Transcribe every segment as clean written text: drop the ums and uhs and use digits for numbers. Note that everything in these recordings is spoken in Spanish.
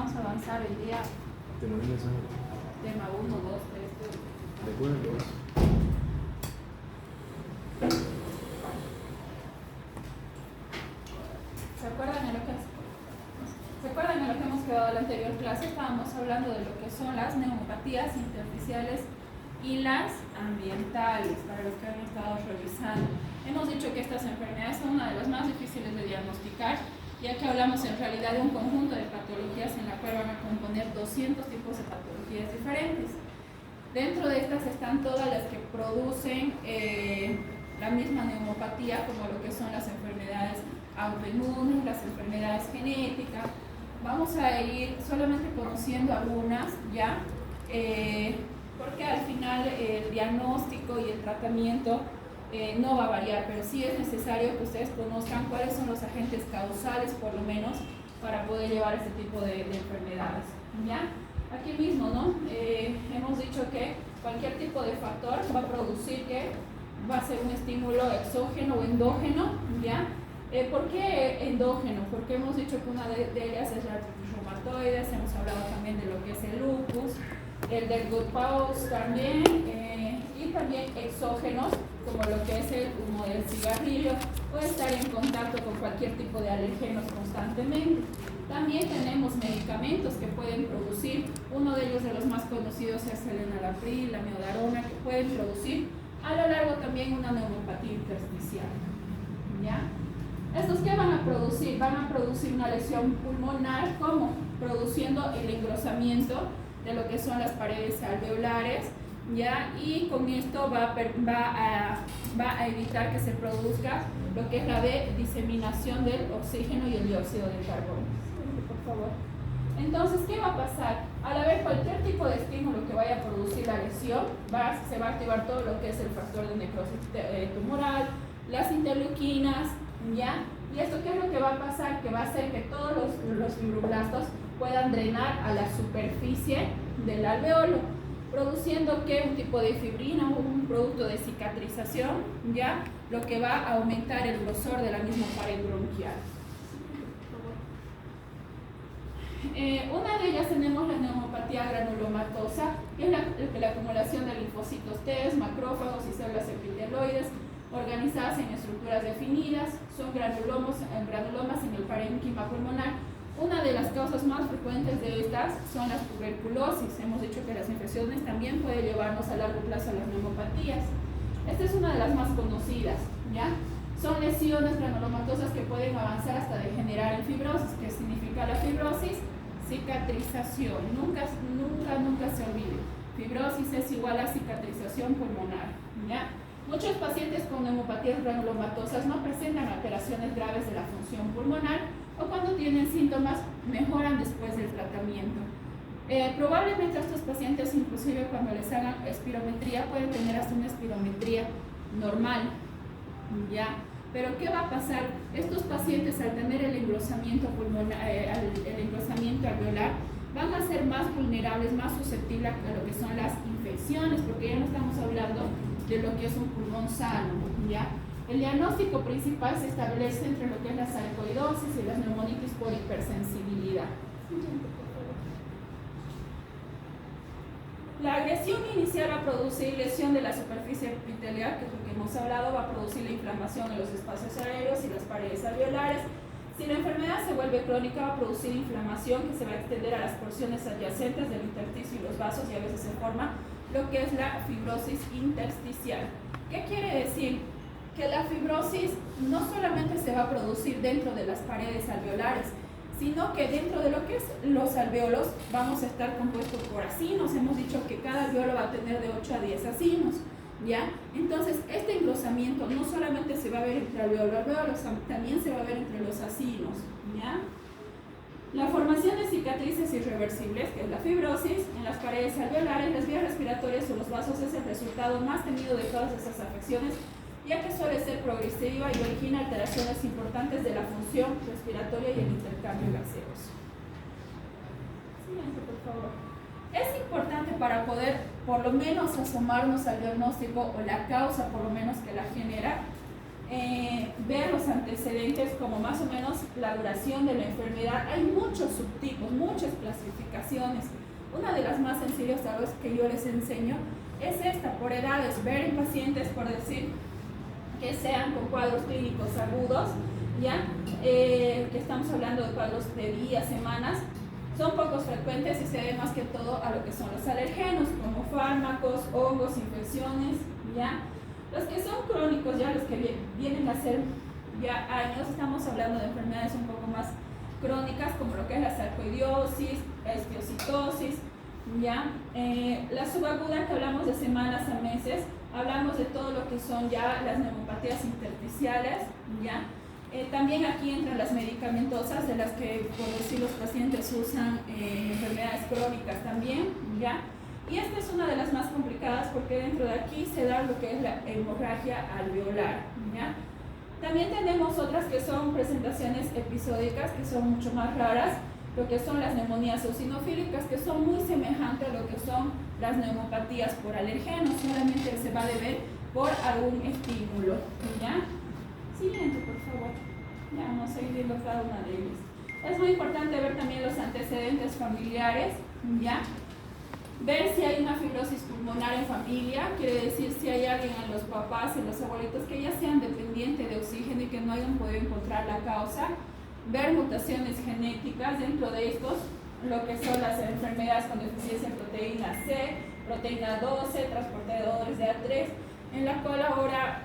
vamos a avanzar el día. Te mandé un mensaje. Tema 1, 2, 3, 4. Recuerda. ¿Se acuerdan en lo que hemos quedado en la anterior clase? Estábamos hablando de lo que son las neumopatías intersticiales y las ambientales, para los que han estado revisando. Hemos dicho que estas enfermedades son una de las más difíciles de diagnosticar, ya que hablamos en realidad de un conjunto de patologías en la cual van a componer 200 tipos de patologías diferentes. Dentro de estas están todas las que producen la misma neumopatía, como lo que son las enfermedades autoinmunes, las enfermedades genéticas. Vamos a ir solamente conociendo algunas ya, porque al final el diagnóstico y el tratamiento no va a variar, pero sí es necesario que ustedes conozcan cuáles son los agentes causales, por lo menos, para poder llevar este tipo de enfermedades. ¿Ya? Aquí mismo, ¿no? Hemos dicho que cualquier tipo de factor va a producir que va a ser un estímulo exógeno o endógeno, ¿ya? ¿Por qué endógeno? Porque hemos dicho que una de ellas es la artritis reumatoide, hemos hablado también de lo que es el lupus, el del gut pause también, y también exógenos, como lo que es el humo del cigarrillo, o estar en contacto con cualquier tipo de alergenos constantemente. También tenemos medicamentos que pueden producir, uno de ellos de los más conocidos es el enalapril, la miodarona, que pueden producir a lo largo también una neumopatía intersticial. ¿Ya? ¿Estos qué van a producir? Van a producir una lesión pulmonar, ¿cómo? Produciendo el engrosamiento de lo que son las paredes alveolares, ¿ya? Y con esto va a evitar que se produzca lo que es la diseminación del oxígeno y el dióxido de carbono. Por favor. Entonces, ¿qué va a pasar? Al haber cualquier tipo de estímulo que vaya a producir la lesión, se va a activar todo lo que es el factor de necrosis tumoral, las interleuquinas, ¿ya? ¿Y esto qué es lo que va a pasar? Que va a hacer que todos los fibroblastos puedan drenar a la superficie del alveolo, produciendo que un tipo de fibrina o un producto de cicatrización, ¿ya? Lo que va a aumentar el grosor de la misma pared bronquial. Una de ellas tenemos la neumopatía granulomatosa, que es la acumulación de linfocitos T, macrófagos y células epiteloides organizadas en estructuras definidas. Son granulomas en el parénquima pulmonar. Una de las causas más frecuentes de estas son las tuberculosis. Hemos dicho que las infecciones también pueden llevarnos a largo plazo a las neumopatías. Esta es una de las más conocidas, ¿ya? Son lesiones granulomatosas que pueden avanzar hasta degenerar en fibrosis. ¿Qué significa la fibrosis? Cicatrización. Nunca se olvide. Fibrosis es igual a cicatrización pulmonar, ¿ya? Muchos pacientes con neumopatías granulomatosas no presentan alteraciones graves de la función pulmonar, o cuando tienen síntomas mejoran después del tratamiento. Probablemente estos pacientes, inclusive cuando les hagan espirometría, pueden tener hasta una espirometría normal, ¿ya? Pero ¿qué va a pasar? Estos pacientes, al tener el engrosamiento pulmonar, el engrosamiento alveolar, van a ser más vulnerables, más susceptibles a lo que son las infecciones, porque ya no estamos hablando de lo que es un pulmón sano, ¿ya? El diagnóstico principal se establece entre lo que es la sarcoidosis y las neumonitis por hipersensibilidad. La agresión inicial va a producir lesión de la superficie epitelial, que es lo que hemos hablado, va a producir la inflamación en los espacios aéreos y las paredes alveolares. Si la enfermedad se vuelve crónica, va a producir inflamación que se va a extender a las porciones adyacentes del intersticio y los vasos, y a veces se forma lo que es la fibrosis intersticial. ¿Qué quiere decir? Que la fibrosis no solamente se va a producir dentro de las paredes alveolares, sino que dentro de lo que es los alveolos vamos a estar compuestos por acinos. Hemos dicho que cada alveolo va a tener de 8 a 10 acinos, ¿ya? Entonces, este engrosamiento no solamente se va a ver entre alveolo-alveolos, también se va a ver entre los acinos, ¿ya? La formación de cicatrices irreversibles, que es la fibrosis, en las paredes alveolares, las vías respiratorias o los vasos es el resultado más temido de todas esas afecciones, ya que suele ser progresiva y origina alteraciones importantes de la función respiratoria y el intercambio gaseoso. Siguiente, por favor. Es importante para poder, por lo menos, asomarnos al diagnóstico o la causa, por lo menos, que la genera, ver los antecedentes como más o menos la duración de la enfermedad. Hay muchos subtipos, muchas clasificaciones. Una de las más sencillas, tal vez, que yo les enseño es esta, por edades, ver en pacientes, por decir, que sean con cuadros clínicos agudos, ya, que estamos hablando de cuadros de días, semanas, son pocos frecuentes y se ve más que todo a lo que son los alergenos, como fármacos, hongos, infecciones, ya. Los que son crónicos, ya los que vienen a ser ya años, estamos hablando de enfermedades un poco más crónicas, como lo que es la sarcoidosis, la histiocytosis, ya. La subaguda, que hablamos de semanas a meses, hablamos de todo lo que son ya las neumopatías intersticiales, ya. También aquí entran las medicamentosas, de las que, por decir, los pacientes usan enfermedades crónicas también, ya. Y esta es una de las más complicadas porque dentro de aquí se da lo que es la hemorragia alveolar, ¿ya? También tenemos otras que son presentaciones episódicas, que son mucho más raras, lo que son las neumonías eosinofílicas, que son muy semejantes a lo que son las neumopatías por alergenos, solamente se va a deber por algún estímulo, ¿ya? Siguiente, por favor. Ya vamos a ir viendo cada una de ellas. Es muy importante ver también los antecedentes familiares, ¿ya? Ver si hay una fibrosis pulmonar en familia, quiere decir si hay alguien en los papás, en los abuelitos, que ya sean dependientes de oxígeno y que no hayan podido encontrar la causa. Ver mutaciones genéticas, dentro de estos, lo que son las enfermedades con deficiencia en proteína C, proteína 12, transportadores de A3, en la cual ahora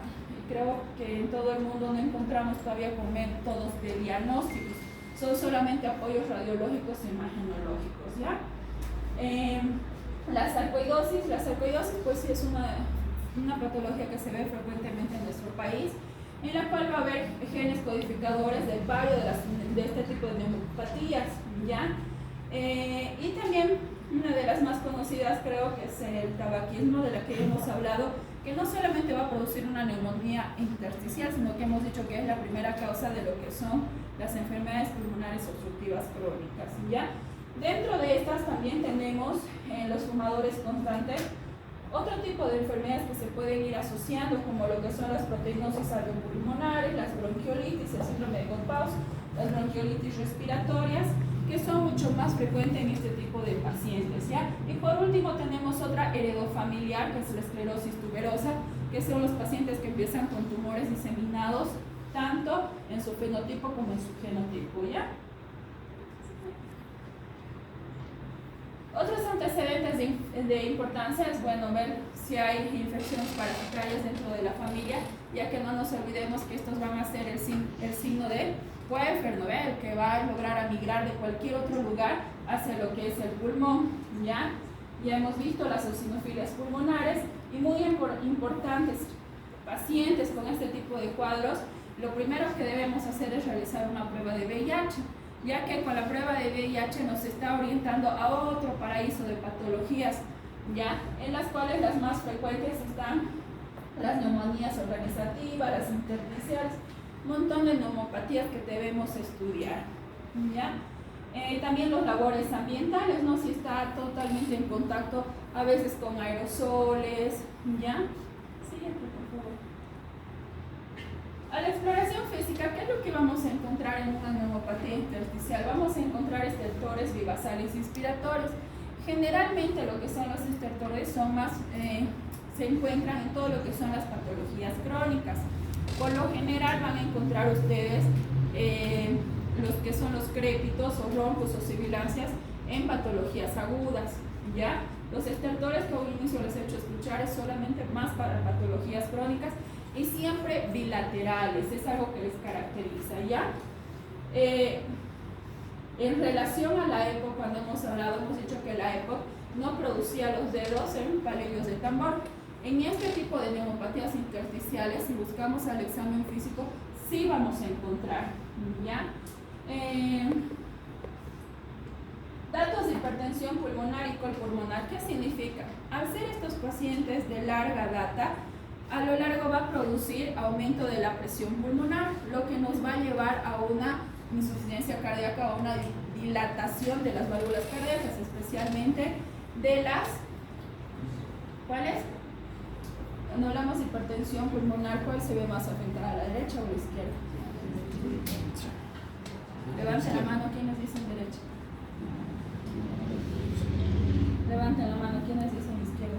creo que en todo el mundo no encontramos todavía con métodos de diagnósticos, son solamente apoyos radiológicos e imagenológicos, ¿ya? La sarcoidosis pues sí es una patología que se ve frecuentemente en nuestro país, en la cual va a haber genes codificadores del vario de este tipo de neumopatías, ¿ya? Y también una de las más conocidas creo que es el tabaquismo, de la que hemos hablado, que no solamente va a producir una neumonía intersticial, sino que hemos dicho que es la primera causa de lo que son las enfermedades pulmonares obstructivas crónicas, ¿ya? Dentro de estas también tenemos los fumadores constantes, otro tipo de enfermedades que se pueden ir asociando, como lo que son las proteinosis alveopulmonares, las bronquiolitis, el síndrome de Gottpaus, las bronquiolitis respiratorias, que son mucho más frecuentes en este tipo de pacientes, ¿ya? Y por último tenemos otra heredofamiliar, que es la esclerosis tuberosa, que son los pacientes que empiezan con tumores diseminados tanto en su fenotipo como en su genotipo, ¿ya? Otros antecedentes de importancia es, bueno, ver si hay infecciones parasitarias dentro de la familia, ya que no nos olvidemos que estos van a ser el signo de Pfeiffer, ¿no? El que va a lograr migrar de cualquier otro lugar hacia lo que es el pulmón, ¿ya? Ya hemos visto las eosinofilias pulmonares y muy importantes pacientes con este tipo de cuadros, lo primero que debemos hacer es realizar una prueba de VIH, ya que con la prueba de VIH nos está orientando a otro paraíso de patologías, ¿ya? En las cuales las más frecuentes están las neumonías organizativas, las intersticiales, un montón de neumopatías que debemos estudiar, ¿ya? También los labores ambientales, ¿no? Si está totalmente en contacto a veces con aerosoles, ¿ya? Siguiente, por favor. A la exploración física, ¿qué es lo que vamos a encontrar en una neumopatía intersticial? Vamos a encontrar estertores vivasales inspiratorios. Generalmente lo que son los estertores son más, se encuentran en todo lo que son las patologías crónicas. Por lo general van a encontrar ustedes los que son los crépitos o roncos o sibilancias en patologías agudas, ¿ya? Los estertores que al inicio les he hecho escuchar es solamente más para patologías crónicas y siempre bilaterales, es algo que les caracteriza, ¿ya? En relación a la EPOC, cuando hemos hablado, hemos dicho que la EPOC no producía los dedos en palillos de tambor. En este tipo de neumopatías intersticiales, si buscamos al examen físico, sí vamos a encontrar, ¿ya? Datos de hipertensión pulmonar y colpulmonar, ¿qué significa? Al ser estos pacientes de larga data, a lo largo va a producir aumento de la presión pulmonar, lo que nos va a llevar a una insuficiencia cardíaca o una dilatación de las válvulas cardíacas, especialmente de las, ¿cuáles? Cuando hablamos de hipertensión pulmonar, ¿cuál se ve más afectada, a la derecha o a la izquierda? Levanten la mano quienes dicen derecha. Levanten la mano quienes dicen izquierda.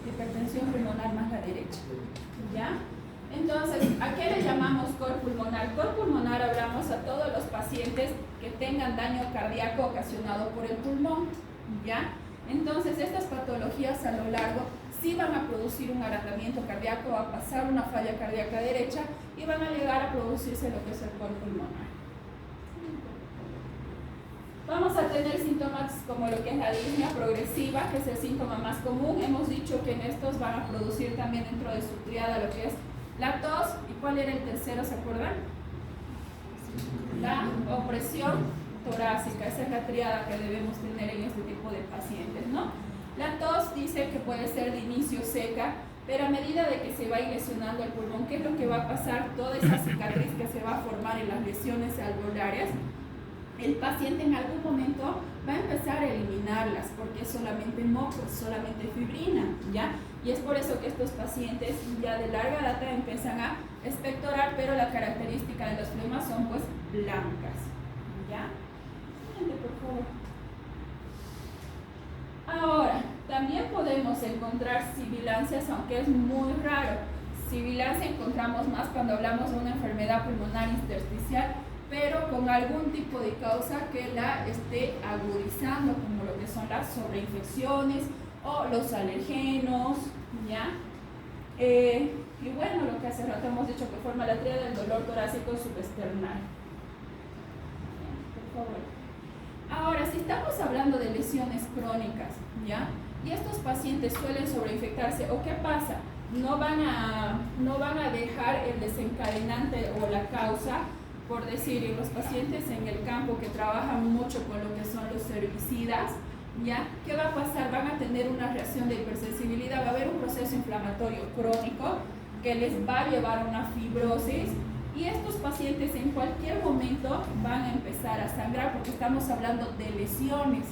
Hipertensión pulmonar más la derecha. ¿Ya? Entonces, ¿a qué le llamamos cor pulmonar? Cor pulmonar hablamos a todos los pacientes que tengan daño cardíaco ocasionado por el pulmón. ¿Ya? Entonces, estas patologías a lo largo sí van a producir un agrandamiento cardíaco, va a pasar una falla cardíaca derecha y van a llegar a producirse lo que es el cor pulmonar. Vamos a tener síntomas como lo que es la disnea progresiva, que es el síntoma más común. Hemos dicho que en estos van a producir también dentro de su triada lo que es la tos. ¿Y cuál era el tercero, se acuerdan? La opresión torácica. Esa es la triada que debemos tener en este tipo de pacientes, ¿no? La tos dice que puede ser de inicio seca, pero a medida de que se va lesionando el pulmón, ¿qué es lo que va a pasar? Toda esa cicatriz que se va a formar en las lesiones alveolares, el paciente en algún momento va a empezar a eliminarlas porque es solamente moco, es solamente fibrina, ¿ya? Y es por eso que estos pacientes ya de larga data empiezan a expectorar, pero la característica de las flemas son pues blancas, ¿ya? Siguiente, por favor. Ahora, también podemos encontrar sibilancias, aunque es muy raro. Sibilancia encontramos más cuando hablamos de una enfermedad pulmonar intersticial, pero con algún tipo de causa que la esté agudizando, como lo que son las sobreinfecciones o los alergenos, ¿ya? Y bueno, lo que hace rato hemos dicho que forma la tríada del dolor torácico subesternal. Por favor. Ahora, si estamos hablando de lesiones crónicas, ¿ya? Y estos pacientes suelen sobreinfectarse, ¿o qué pasa? No van a dejar el desencadenante o la causa, por decir, en los pacientes en el campo que trabajan mucho con lo que son los herbicidas, ¿ya? ¿Qué va a pasar? Van a tener una reacción de hipersensibilidad, va a haber un proceso inflamatorio crónico que les va a llevar a una fibrosis, y estos pacientes en cualquier momento van a empezar a sangrar porque estamos hablando de lesiones,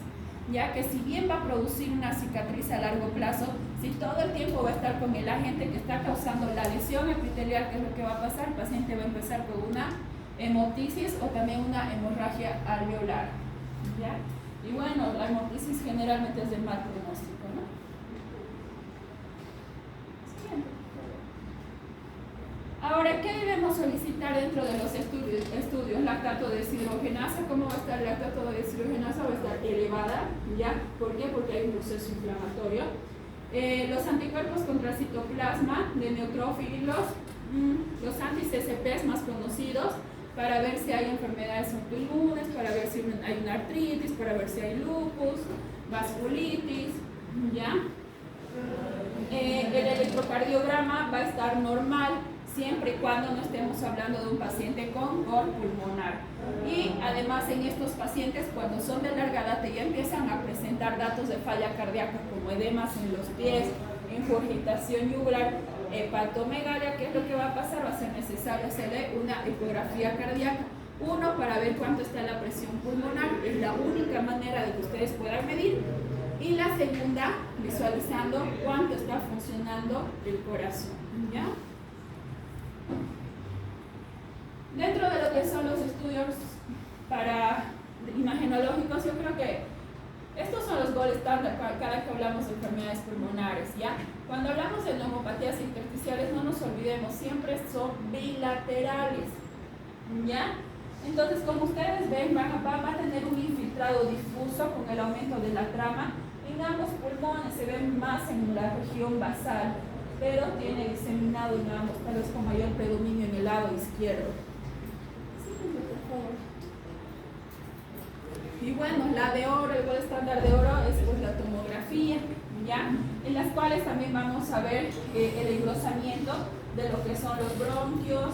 ya que si bien va a producir una cicatriz a largo plazo, si todo el tiempo va a estar con el agente que está causando la lesión epitelial, ¿qué es lo que va a pasar? El paciente va a empezar con una hemotisis o también una hemorragia alveolar, ¿ya? Y bueno, la hemotisis generalmente es de mal pronóstico, ¿no? Siguiente. Ahora, ¿qué debemos solicitar dentro de los estudios? Lactato deshidrogenasa. ¿Cómo va a estar el lactato deshidrogenasa? Va a estar elevada, ¿ya? ¿Por qué? Porque hay un proceso inflamatorio. Los anticuerpos contra citoplasma de neutrófilos, los anti-CCPs más conocidos, para ver si hay enfermedades autoinmunes, para ver si hay una artritis, para ver si hay lupus, vasculitis, ¿ya? El electrocardiograma va a estar normal, siempre y cuando no estemos hablando de un paciente con cor pulmonar. Y además en estos pacientes, cuando son de larga data ya empiezan a presentar datos de falla cardíaca como edemas en los pies, ingurgitación yugular, hepatomegalia, ¿qué es lo que va a pasar? Va a ser necesario hacerle una ecografía cardíaca. Uno, para ver cuánto está la presión pulmonar, es la única manera de que ustedes puedan medir. Y la segunda, visualizando cuánto está funcionando el corazón, ¿ya? Dentro de lo que son los estudios para imagenológicos, yo creo que estos son los gold estándar cada que hablamos de enfermedades pulmonares, ¿ya? Cuando hablamos de neumopatías intersticiales, no nos olvidemos, siempre son bilaterales, ¿ya? Entonces, como ustedes ven, va a tener un infiltrado difuso con el aumento de la trama. En ambos pulmones se ven más en la región basal, pero tiene diseminado en ambos, tal vez con mayor predominio en el lado izquierdo. Y bueno, la de oro, el gold estándar de oro es pues la tomografía, ¿ya? En las cuales también vamos a ver el engrosamiento de lo que son los bronquios,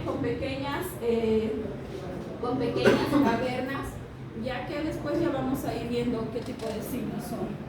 con pequeñas cavernas, ya que después ya vamos a ir viendo qué tipo de signos son.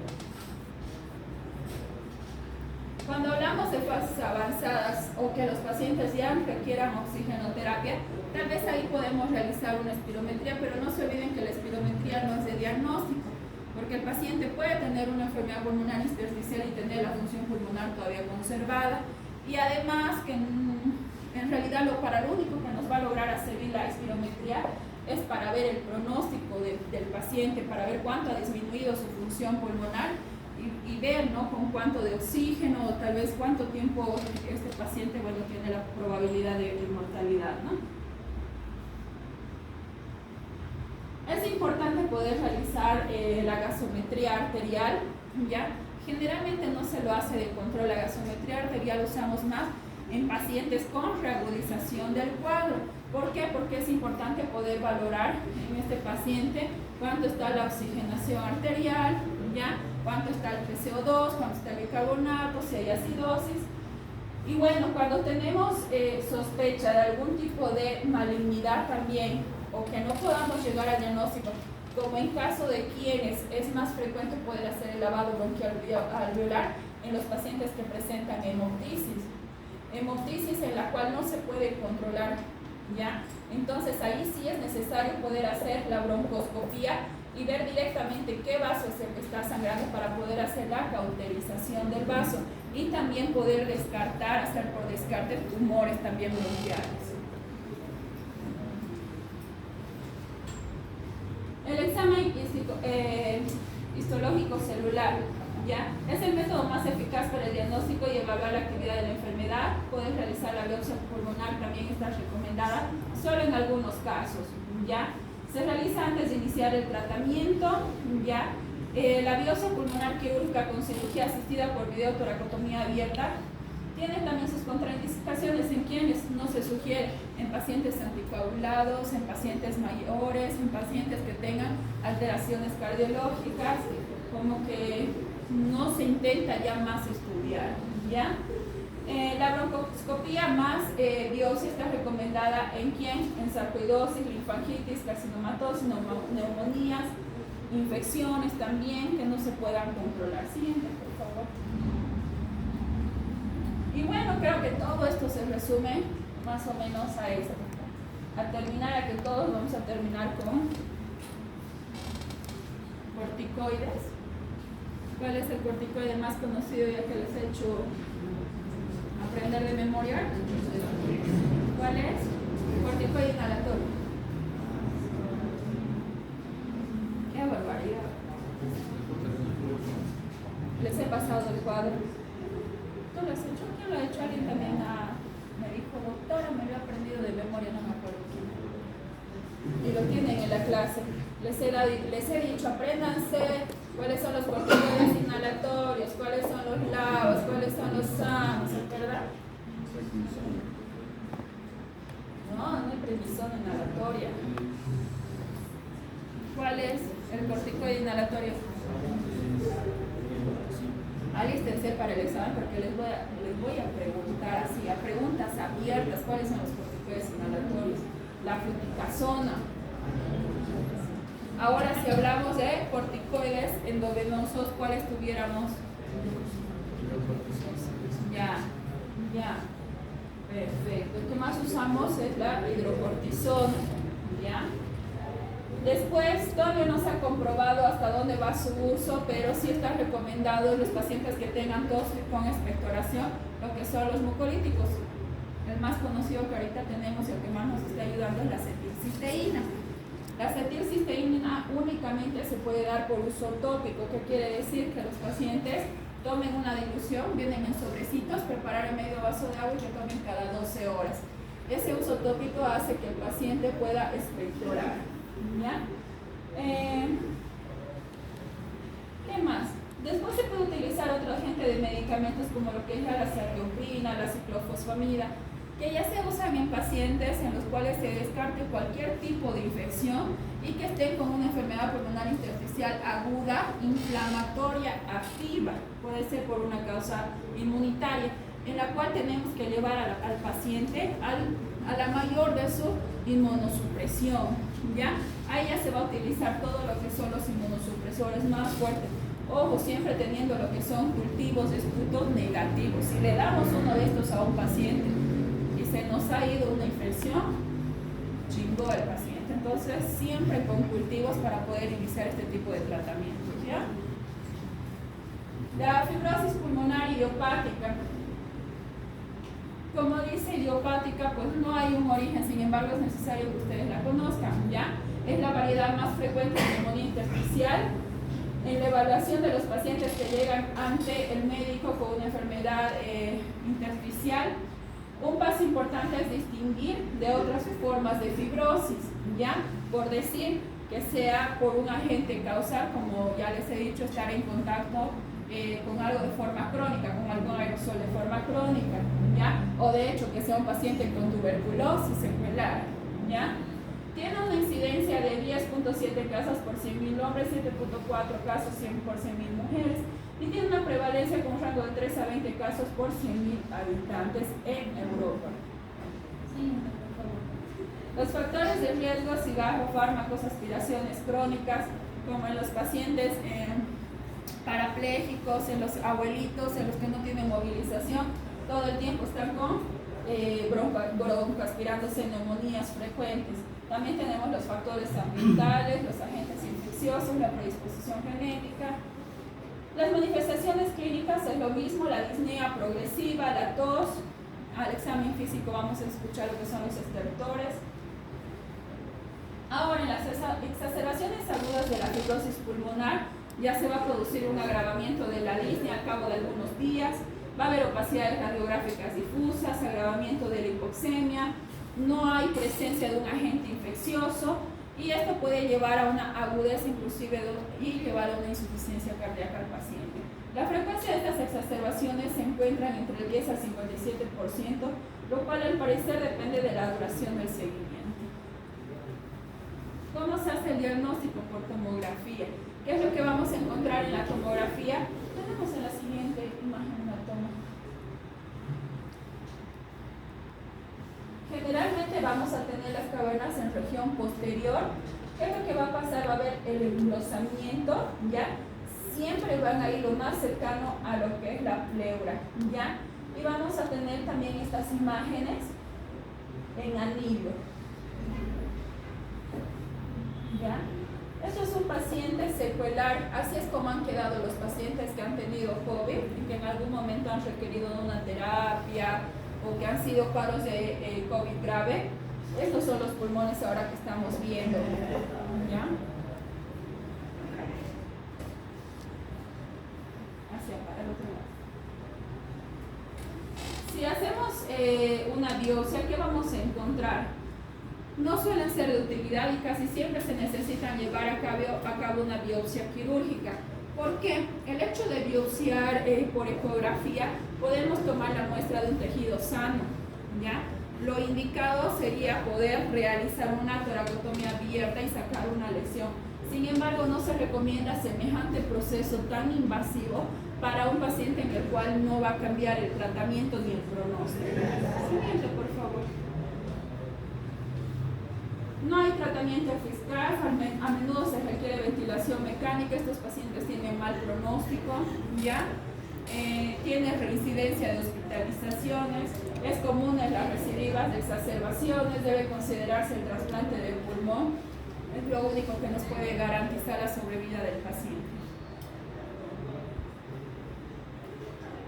Cuando hablamos de fases avanzadas o que los pacientes ya requieran oxigenoterapia, tal vez ahí podemos realizar una espirometría, pero no se olviden que la espirometría no es de diagnóstico. porque el paciente puede tener una enfermedad pulmonar intersticial y tener la función pulmonar todavía conservada, y además que en realidad para lo único que nos va a lograr hacer bien la espirometría es para ver el pronóstico del paciente, para ver cuánto ha disminuido su función pulmonar y ver, ¿no?, con cuánto de oxígeno o tal vez cuánto tiempo este paciente, bueno, tiene la probabilidad de mortalidad, ¿no? Es importante poder realizar la gasometría arterial, ¿ya? Generalmente no se lo hace de control. La gasometría arterial usamos más en pacientes con reagudización del cuadro. ¿Por qué? Porque es importante poder valorar en este paciente cuánto está la oxigenación arterial, ¿ya?, cuánto está el PCO2, cuánto está el bicarbonato, si hay acidosis. Y bueno, cuando tenemos sospecha de algún tipo de malignidad también, o que no podamos llegar al diagnóstico, como en caso de quienes es más frecuente poder hacer el lavado bronquial alveolar en los pacientes que presentan hemoptisis en la cual no se puede controlar, ¿ya? Entonces ahí sí es necesario poder hacer la broncoscopía y ver directamente qué vaso es el que está sangrando para poder hacer la cauterización del vaso y también poder descartar, hacer por descarte tumores también bronquiales. El examen histológico celular, ¿ya?, es el método más eficaz para el diagnóstico y evaluar la actividad de la enfermedad. Puedes realizar la biopsia pulmonar, también está recomendada, solo en algunos casos, ¿ya? Se realiza antes de iniciar el tratamiento, ¿ya? La biopsia pulmonar quirúrgica con cirugía asistida por videotoracotomía abierta tiene también sus contraindicaciones en quienes no se sugiere: en pacientes anticoagulados, en pacientes mayores, en pacientes que tengan alteraciones cardiológicas, como que no se intenta ya más estudiar, ¿ya? La broncoscopía más biopsia está recomendada en quien, en sarcoidosis, linfangitis, carcinomatosis, neumonías, infecciones también que no se puedan controlar. Siguiente, por favor. Y bueno, creo que todo esto se resume más o menos a eso. Al terminar, a que todos vamos a terminar con corticoides. ¿Cuál es el corticoide más conocido, ya que les he hecho aprender de memoria? ¿Cuál es? Corticoide inhalatorio. ¡Qué barbaridad! Les he pasado el cuadro. ¿Tú lo has hecho? ¿Quién lo ha hecho? Alguien también me dijo: doctora, me lo he aprendido de memoria, no me acuerdo quién. Y lo tienen en la clase. Les he dicho: apréndanse cuáles son los corticoides inhalatorios, cuáles son los lavas, cuáles son los SAMs, ¿verdad? No hay prednisona inhalatoria. ¿Cuál es el corticoide inhalatorio? Alístense para el examen porque les voy a preguntar así, a preguntas abiertas, cuáles son los corticoides inhalatorios. La fluticasona. Ahora, si hablamos de corticoides endovenosos, ¿cuáles tuviéramos? Ya. Perfecto. El que más usamos es la hidrocortisona. ¿Ya? Después, todavía no se ha comprobado hasta dónde va su uso, pero sí está recomendado en los pacientes que tengan tos con expectoración, lo que son los mucolíticos. El más conocido que ahorita tenemos y el que más nos está ayudando es la acetilcisteína. La acetilcisteína únicamente se puede dar por uso tópico, que quiere decir que los pacientes tomen una dilución, vienen en sobrecitos, preparar medio vaso de agua y que tomen cada 12 horas. Ese uso tópico hace que el paciente pueda expectorar, ¿ya? ¿Qué más? Después se puede utilizar otro agente de medicamentos como lo que es la azathioprina, la ciclofosfamida, que ya se usan en pacientes en los cuales se descarte cualquier tipo de infección y que estén con una enfermedad pulmonar intersticial aguda, inflamatoria, activa, puede ser por una causa inmunitaria, en la cual tenemos que llevar al paciente a la mayor de su inmunosupresión, ¿ya? Ahí ya se va a utilizar todo lo que son los inmunosupresores más fuertes. Ojo, siempre teniendo lo que son cultivos de esputos negativos. Si le damos uno de estos a un paciente y se nos ha ido una infección, chingó el paciente. Entonces, siempre con cultivos para poder iniciar este tipo de tratamiento. ¿ya? La fibrosis pulmonar idiopática. Como dice idiopática, pues no hay un origen, sin embargo es necesario que ustedes la conozcan, ¿ya? Es la variedad más frecuente de neumonía intersticial. En la evaluación de los pacientes que llegan ante el médico con una enfermedad intersticial, un paso importante es distinguir de otras formas de fibrosis, ¿ya? Por decir que sea por un agente causal, como ya les he dicho, estar en contacto con algo de forma crónica, con algún aerosol de forma crónica, ¿ya? O de hecho que sea un paciente con tuberculosis secuelar, ¿ya? Tiene una incidencia de 10.7 casos por 100.000 hombres, 7.4 casos por 100.000 mujeres, y tiene una prevalencia con un rango de 3 a 20 casos por 100.000 habitantes en Europa. Siguiente, por favor. Los factores de riesgo: cigarro, fármacos, aspiraciones crónicas, como en los pacientes parapléjicos, en los abuelitos, en los que no tienen movilización, todo el tiempo están con broncoaspirándose, neumonías frecuentes. También tenemos los factores ambientales, los agentes infecciosos, la predisposición genética. Las manifestaciones clínicas es lo mismo: la disnea progresiva, la tos. Al examen físico vamos a escuchar lo que son los estertores. Ahora, en las exacerbaciones agudas de la fibrosis pulmonar, ya se va a producir un agravamiento de la disnea al cabo de algunos días. Va a haber opacidades radiográficas difusas, agravamiento de la hipoxemia, no hay presencia de un agente infeccioso, y esto puede llevar a una agudez inclusive y llevar a una insuficiencia cardíaca al paciente. La frecuencia de estas exacerbaciones se encuentra entre el 10 al 57%, lo cual al parecer depende de la duración del seguimiento. ¿Cómo se hace el diagnóstico? Por tomografía. ¿Qué es lo que vamos a encontrar en la tomografía? Tenemos en la siguiente imagen una toma. Generalmente vamos a tener las cavernas en región posterior. ¿Qué es lo que va a pasar? Va a haber el engrosamiento, ¿ya? Siempre van a ir lo más cercano a lo que es la pleura, ¿ya? Y vamos a tener también estas imágenes en anillo, ¿ya? Esto es un paciente secuelar, así es como han quedado los pacientes que han tenido COVID y que en algún momento han requerido una terapia o que han sido cuadros de COVID grave. Estos son los pulmones ahora que estamos viendo, ¿ya? Hacia para el otro lado. Si hacemos una biopsia, ¿qué vamos a encontrar? No suelen ser de utilidad y casi siempre se necesitan llevar a cabo una biopsia quirúrgica. ¿Por qué? El hecho de biopsiar por ecografía, podemos tomar la muestra de un tejido sano, ¿ya? Lo indicado sería poder realizar una toracotomía abierta y sacar una lesión. Sin embargo, no se recomienda semejante proceso tan invasivo para un paciente en el cual no va a cambiar el tratamiento ni el pronóstico. Siguiente, por favor. No hay tratamiento eficaz, a menudo se requiere ventilación mecánica, estos pacientes tienen mal pronóstico, ¿ya? Tiene reincidencia de hospitalizaciones, es común en las recidivas de exacerbaciones, debe considerarse el trasplante del pulmón, es lo único que nos puede garantizar la sobrevida del paciente.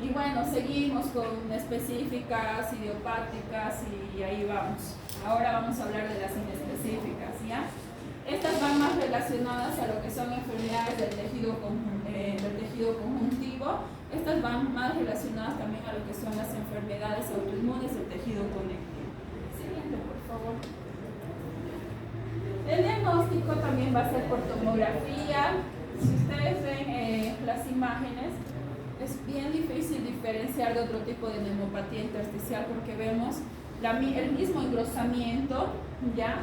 Y bueno, seguimos con específicas, idiopáticas y ahí vamos. Ahora vamos a hablar de las inespecíficas, ¿ya? Estas van más relacionadas a lo que son enfermedades del tejido conjuntivo. Estas van más relacionadas también a lo que son las enfermedades autoinmunes del tejido conectivo. Siguiente, por favor. El diagnóstico también va a ser por tomografía. Si ustedes ven las imágenes, es bien difícil diferenciar de otro tipo de neumopatía intersticial porque vemos el mismo engrosamiento, ¿ya?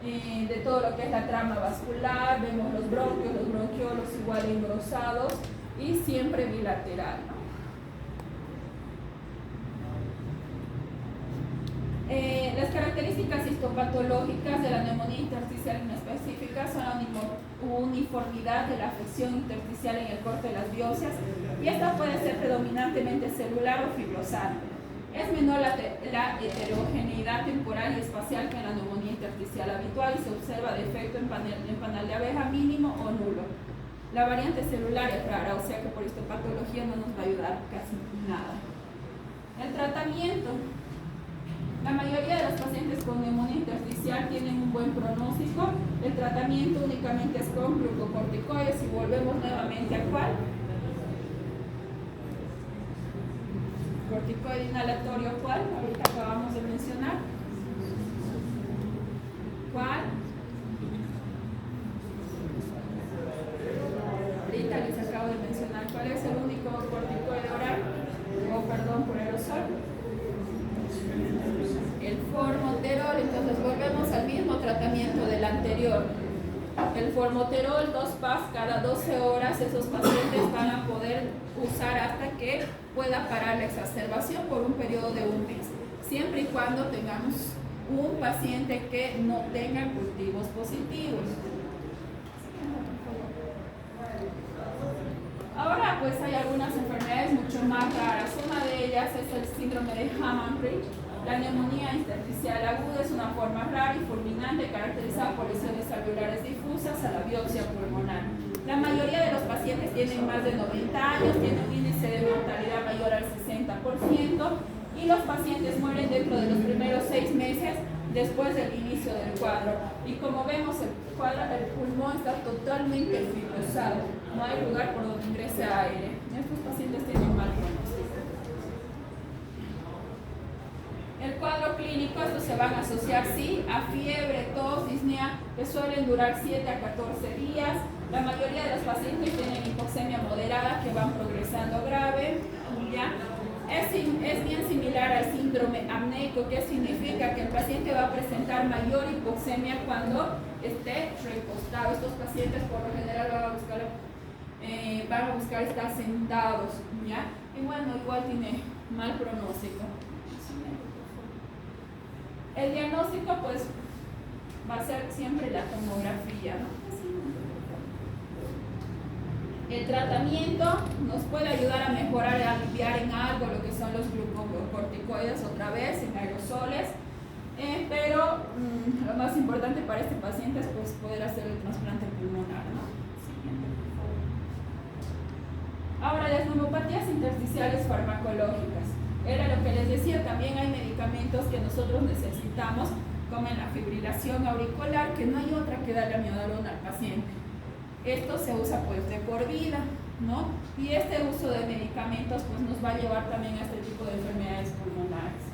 De todo lo que es la trama vascular, vemos los bronquios, los bronquiolos igual engrosados y siempre bilateral, ¿no? Las características histopatológicas de la neumonía intersticial inespecífica son la uniformidad de la afección intersticial en el corte de las biopsias, y esta puede ser predominantemente celular o fibrosante. Es menor la heterogeneidad temporal y espacial que en la neumonía intersticial habitual y se observa defecto en panal de abeja mínimo o nulo. La variante celular es rara, o sea que por histopatología no nos va a ayudar casi nada. El tratamiento. La mayoría de los pacientes con neumonía intersticial tienen un buen pronóstico. El tratamiento únicamente es con glucocorticoides. Y volvemos nuevamente a ¿cuál? Corticoide inhalatorio, ¿cuál? Ahorita acabamos de mencionar. ¿Cuál? Ahorita les acabo de mencionar cuál es el único corticoide oral, o perdón, por aerosol. El formoterol. Entonces volvemos al mismo tratamiento del anterior. El formoterol, 2 PAF cada 12 horas, esos pacientes van a poder usar hasta que pueda parar la exacerbación por un periodo de un mes, siempre y cuando tengamos un paciente que no tenga cultivos positivos. Ahora pues hay algunas enfermedades mucho más raras. Una de ellas es el síndrome de Hammond-Ridge. La neumonía intersticial aguda es una forma rara y fulminante caracterizada por lesiones alveolares difusas a la biopsia pulmonar. La mayoría de los pacientes tienen más de 90 años, tienen un índice de mortalidad mayor al 60% y los pacientes mueren dentro de los primeros 6 meses después del inicio del cuadro. Y como vemos, el pulmón está totalmente fibrosado, no hay lugar por donde ingrese aire. Estos pacientes tienen mal pronóstico. El cuadro clínico, estos se van a asociar, sí, a fiebre, tos, disnea, que suelen durar 7 a 14 días. La mayoría de los pacientes tienen hipoxemia moderada que van progresando grave, ¿ya? Es bien similar al síndrome apneico, que significa que el paciente va a presentar mayor hipoxemia cuando esté recostado. Estos pacientes por lo general van a buscar estar sentados, ¿ya? Y bueno, igual tiene mal pronóstico. El diagnóstico pues va a ser siempre la tomografía, ¿no? El tratamiento nos puede ayudar a mejorar, a aliviar en algo lo que son los glucocorticoides otra vez, en aerosoles, pero lo más importante para este paciente es pues, poder hacer el trasplante pulmonar, ¿no? Siguiente, por favor. Ahora, las neumopatías intersticiales farmacológicas. Era lo que les decía, también hay medicamentos que nosotros necesitamos, como en la fibrilación auricular, que no hay otra que darle amiodarona al paciente. Esto se usa pues de por vida, ¿no? Y este uso de medicamentos pues nos va a llevar también a este tipo de enfermedades pulmonares.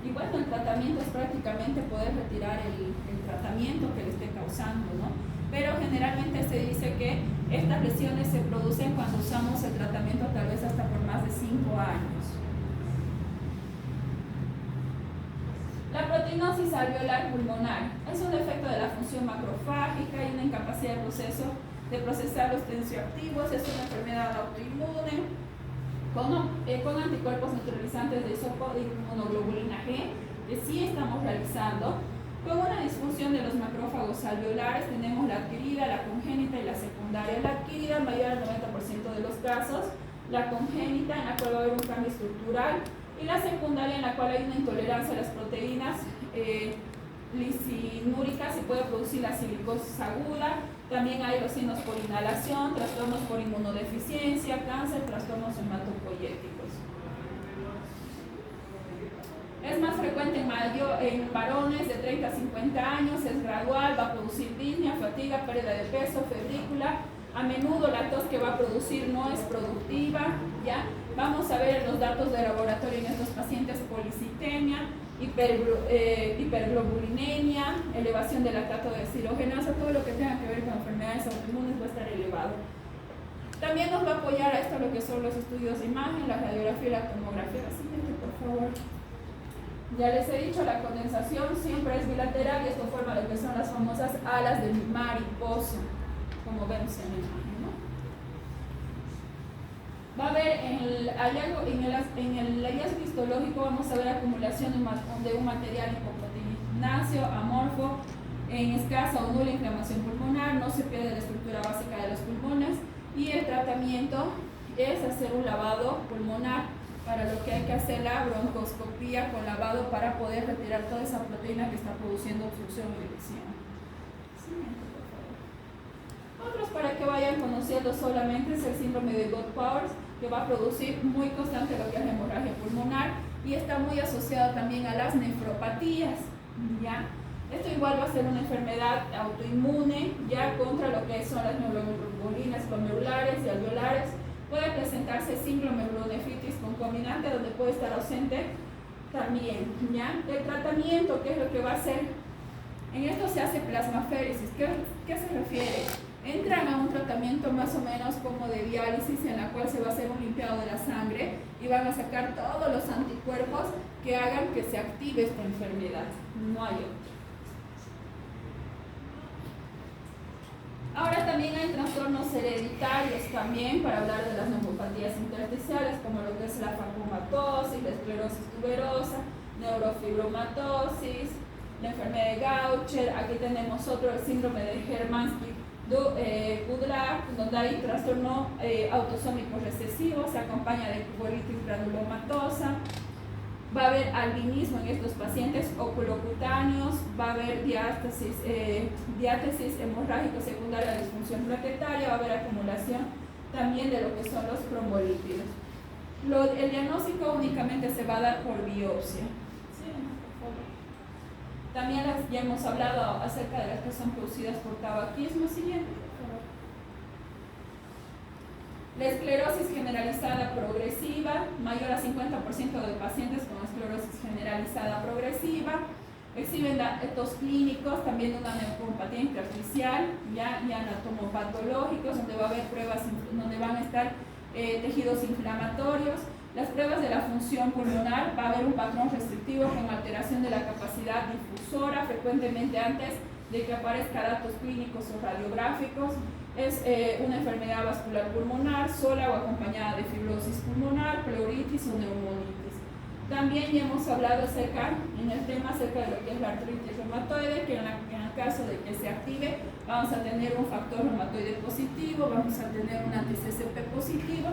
Y bueno, el tratamiento es prácticamente poder retirar el tratamiento que le esté causando, ¿no? Pero generalmente se dice que estas lesiones se producen cuando usamos el tratamiento tal vez hasta por más de 5 años. La proteinosis alveolar pulmonar es un defecto de la función macrofágica y una incapacidad de procesar los tensioactivos. Es una enfermedad autoinmune con anticuerpos neutralizantes de inmunoglobulina G, que sí estamos realizando. Con una disfunción de los macrófagos alveolares tenemos la adquirida, la congénita y la secundaria. La adquirida mayor al 90% de los casos, la congénita en la cual va a haber un cambio estructural y la secundaria en la cual hay una intolerancia a las proteínas lisinúricas y puede producir la silicosis aguda. También hay leucemias por inhalación, trastornos por inmunodeficiencia, cáncer, trastornos hematopoyéticos. Es más frecuente en varones de 30 a 50 años, es gradual, va a producir disnea, fatiga, pérdida de peso, febrícula. A menudo la tos que va a producir no es productiva, ¿ya? Vamos a ver los datos de laboratorio en estos pacientes: policitemia, hiperglobulinemia, elevación del lactato desoxigenasa, todo lo que tenga que ver con enfermedades autoinmunes va a estar elevado. También nos va a apoyar a esto lo que son los estudios de imagen, la radiografía y la tomografía. La siguiente, por favor. Ya les he dicho, la condensación siempre es bilateral y esto forma lo que son las famosas alas de mariposa, como vemos en la imagen, ¿no? Va a haber en el hallazgo histológico, vamos a ver acumulación de un material hipoproteináceo amorfo en escasa o nula inflamación pulmonar, no se pierde la estructura básica de los pulmones y el tratamiento es hacer un lavado pulmonar para lo que hay que hacer la broncoscopía con lavado para poder retirar toda esa proteína que está produciendo obstrucción y lesión. Siguiente, por favor. Otros para que vayan conociendo solamente es el síndrome de God-Powers, que va a producir muy constante lo que es la hemorragia pulmonar y está muy asociado también a las nefropatías, ¿ya? Esto igual va a ser una enfermedad autoinmune, ya contra lo que son las neuroglobulina glomerulares y alveolares. Puede presentarse síndrome glomerulonephritis concomitante, donde puede estar ausente también, ¿ya? El tratamiento, ¿qué es lo que va a hacer? En esto se hace plasmaféresis. ¿Qué se refiere? Entran a un tratamiento más o menos como de diálisis, en la cual se va a hacer un limpiado de la sangre y van a sacar todos los anticuerpos que hagan que se active esta enfermedad. No hay otro. Ahora también hay trastornos hereditarios también, para hablar de las neumopatías intersticiales, como lo que es la facomatosis, la esclerosis tuberosa, neurofibromatosis, la enfermedad de Gaucher. Aquí tenemos otro, el síndrome de Hermansky-Pudlak, donde hay trastorno autosómico recesivo, se acompaña de colitis granulomatosa. Va a haber albinismo en estos pacientes oculocutáneos, va a haber diátesis hemorrágico secundaria de disfunción plaquetaria, va a haber acumulación también de lo que son los trombólípidos. El diagnóstico únicamente se va a dar por biopsia. Sí, por favor. También ya hemos hablado acerca de las que son producidas por tabaquismo. Siguiente, por favor. La esclerosis generalizada progresiva, mayor a 50% de pacientes con esclerosis generalizada progresiva, exhiben datos clínicos también de una neuropatía intersticial, ya anatomopatológicos, donde va a haber pruebas, donde van a estar tejidos inflamatorios. Las pruebas de la función pulmonar, va a haber un patrón restrictivo con alteración de la capacidad difusora, frecuentemente antes de que aparezcan datos clínicos o radiográficos. Es una enfermedad vascular pulmonar, sola o acompañada de fibrosis pulmonar, pleuritis o neumonitis. También ya hemos hablado en el tema acerca de lo que es la artritis reumatoide, que en el caso de que se active, vamos a tener un factor reumatoide positivo, vamos a tener un anti-CCP positivo,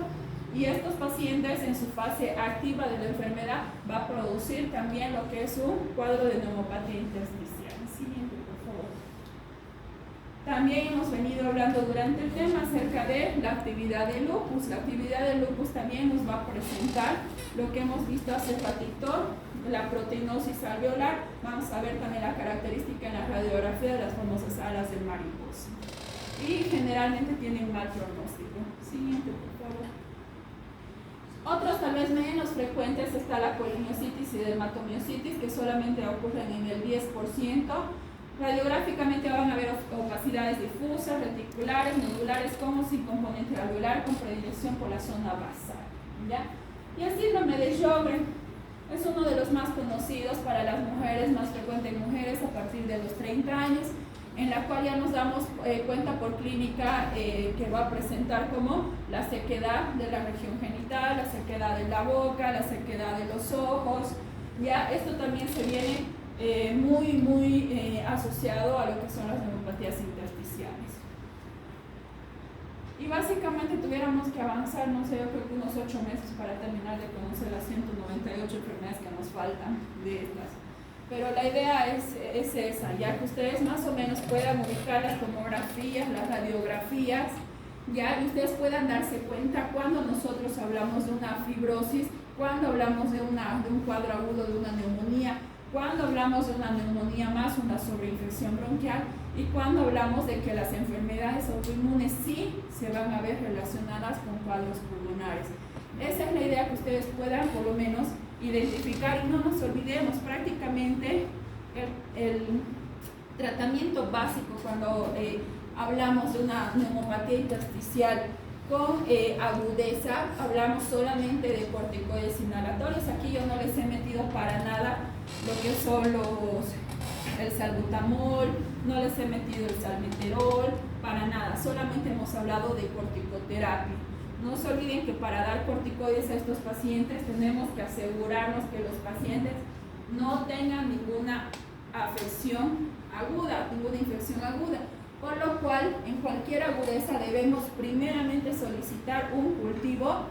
y estos pacientes en su fase activa de la enfermedad va a producir también lo que es un cuadro de neumopatía intersticial. Siguiente, por favor. También hemos venido hablando durante el tema acerca de la actividad del lupus. La actividad del lupus también nos va a presentar lo que hemos visto hace ratito, la proteinosis alveolar. Vamos a ver también la característica en la radiografía de las famosas alas del mariposa. Y generalmente tienen mal pronóstico. Siguiente, por favor. Otros tal vez menos frecuentes está la polimiositis y dermatomiositis, que solamente ocurren en el 10%. Radiográficamente van a haber opacidades difusas, reticulares, nodulares, como sin componente alveolar, con predilección por la zona basal, ¿ya? Y el síndrome de Sjögren es uno de los más conocidos para las mujeres, más frecuente en mujeres a partir de los 30 años, en la cual ya nos damos cuenta por clínica que va a presentar como la sequedad de la región genital, la sequedad de la boca, la sequedad de los ojos. Ya esto también se viene muy asociado a lo que son las neumopatías intersticiales. Y básicamente tuviéramos que avanzar, no sé, yo creo que unos 8 meses para terminar de conocer las 198 enfermedades que nos faltan de estas. Pero la idea es esa, ya que ustedes más o menos puedan ubicar las tomografías, las radiografías, ya, y ustedes puedan darse cuenta cuando nosotros hablamos de una fibrosis, cuando hablamos de un cuadro agudo de una neumonía, cuando hablamos de una neumonía más una sobreinfección bronquial, y cuando hablamos de que las enfermedades autoinmunes sí se van a ver relacionadas con cuadros pulmonares. Esa es la idea, que ustedes puedan por lo menos identificar, y no nos olvidemos, prácticamente el tratamiento básico cuando hablamos de una neumopatía intersticial con agudeza, hablamos solamente de corticoides inhalatorios. Aquí yo no les he metido para nada lo que son el salbutamol, no les he metido el salmeterol, para nada, solamente hemos hablado de corticoterapia. No se olviden que para dar corticoides a estos pacientes tenemos que asegurarnos que los pacientes no tengan ninguna afección aguda, ninguna infección aguda, por lo cual en cualquier agudeza debemos primeramente solicitar un cultivo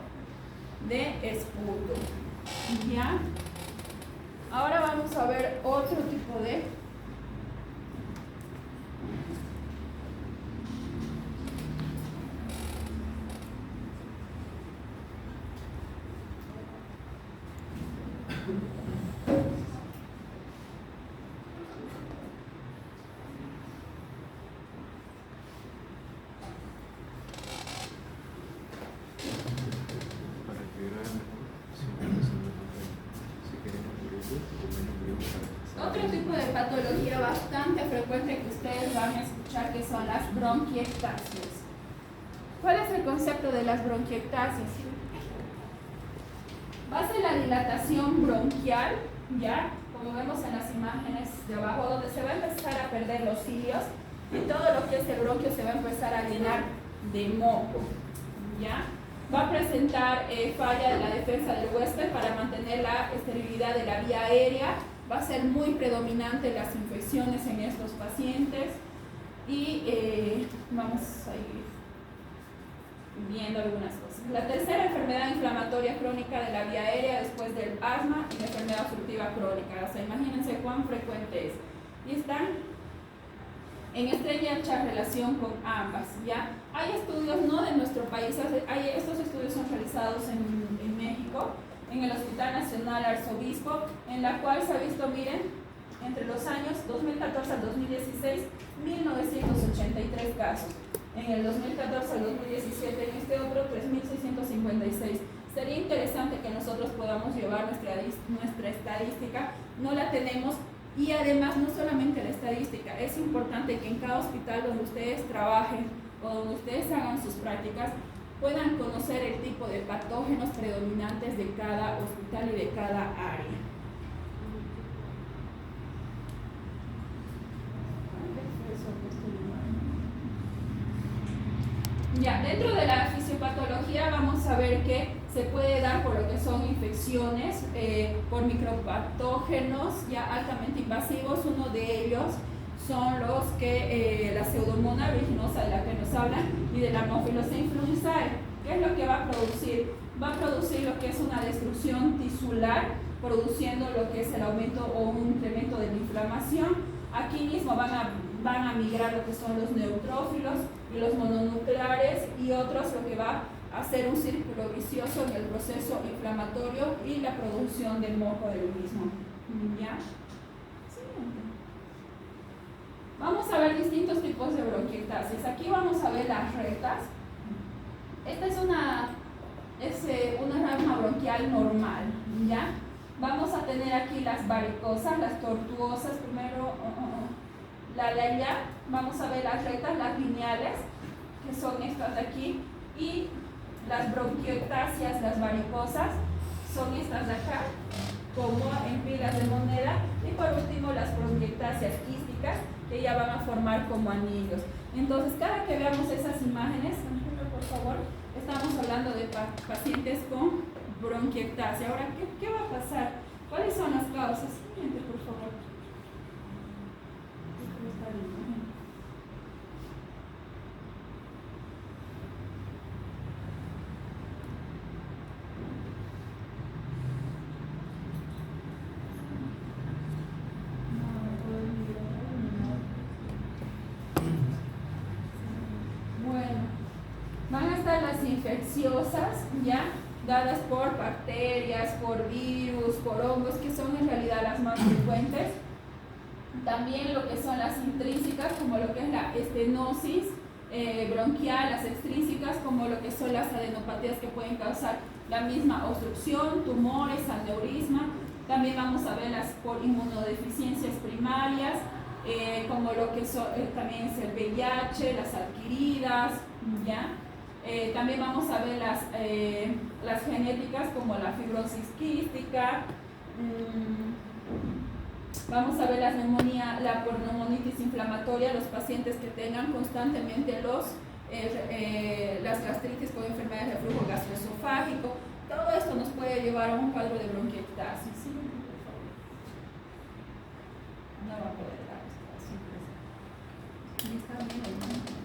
de esputo. ¿Ya? Ahora vamos a ver otro tipo de para que vean siempre empezando la pantalla. Si queremos brillo o menos brillo para que salga. otro tipo de patología bastante frecuente que ustedes van a escuchar, que son las bronquiectasias. ¿Cuál es el concepto de las bronquiectasias? Va a ser la dilatación bronquial, ¿ya? Como vemos en las imágenes de abajo, donde se va a empezar a perder los cilios y todo lo que es el bronquio se va a empezar a llenar de moco, ¿ya? Va a presentar falla de la defensa del huésped para mantener la esterilidad de la vía aérea. Va a ser muy predominante las infecciones en estos pacientes y vamos a ir viendo algunas cosas. La tercera enfermedad inflamatoria crónica de la vía aérea después del asma y la enfermedad obstructiva crónica. O sea, imagínense cuán frecuente es. Y están en estrecha relación con ambas, ¿ya? Hay estudios, no de nuestro país, estos estudios son realizados en México, en el Hospital Nacional Arzobispo, en la cual se ha visto, miren, entre los años 2014 al 2016, 1983 casos. En el 2014 al 2017, en este otro, 3.656. Sería interesante que nosotros podamos llevar nuestra estadística, no la tenemos, y además no solamente la estadística, es importante que en cada hospital donde ustedes trabajen o donde ustedes hagan sus prácticas, puedan conocer el tipo de patógenos predominantes de cada hospital y de cada área. Ya, dentro de la fisiopatología vamos a ver que se puede dar por lo que son infecciones por micropatógenos ya altamente invasivos. Uno de ellos son los que la Pseudomonas aeruginosa, de la que nos hablan, y de la Haemophilus influenzae. ¿Qué es lo que va a producir? Va a producir lo que es una destrucción tisular, produciendo lo que es el aumento o un incremento de la inflamación. Aquí mismo van a migrar lo que son los neutrófilos y los mononucleares, y otros lo que va a hacer un círculo vicioso en el proceso inflamatorio y la producción de moco del mismo. ¿Ya? Siguiente. Vamos a ver distintos tipos de bronquiectasis. Aquí vamos a ver las rectas. Esta es una rama bronquial normal, ¿ya? Vamos a tener aquí las varicosas, las tortuosas, primero la ya. Vamos a ver las rectas, las lineales, que son estas de aquí, y las bronquiectasias, las varicosas, son estas de acá, como en pilas de moneda, y por último las bronquiectasias quísticas, que ya van a formar como anillos. Entonces, cada que veamos esas imágenes, por favor, estamos hablando de pacientes con bronquiectasia. Ahora, ¿qué va a pasar? ¿Cuáles son las causas? Siguiente, por favor. Van a estar las infecciosas, ¿ya? Dadas por bacterias, por virus, por hongos, que son en realidad las más frecuentes. También lo que son las intrínsecas, como lo que es la estenosis bronquial, las extrínsecas, como lo que son las adenopatías, que pueden causar la misma obstrucción, tumores, aneurisma. También vamos a ver las por inmunodeficiencias primarias, como lo que son, también es el VIH, las adquiridas, ¿ya? También vamos a ver las genéticas, como la fibrosis quística. Vamos a ver la pneumonitis inflamatoria, los pacientes que tengan constantemente las gastritis con enfermedades de reflujo gastroesofágico. Todo esto nos puede llevar a un cuadro de bronquiectasis. ¿Sí? Por favor. No va a poder dar esto así. Está bien, ¿no?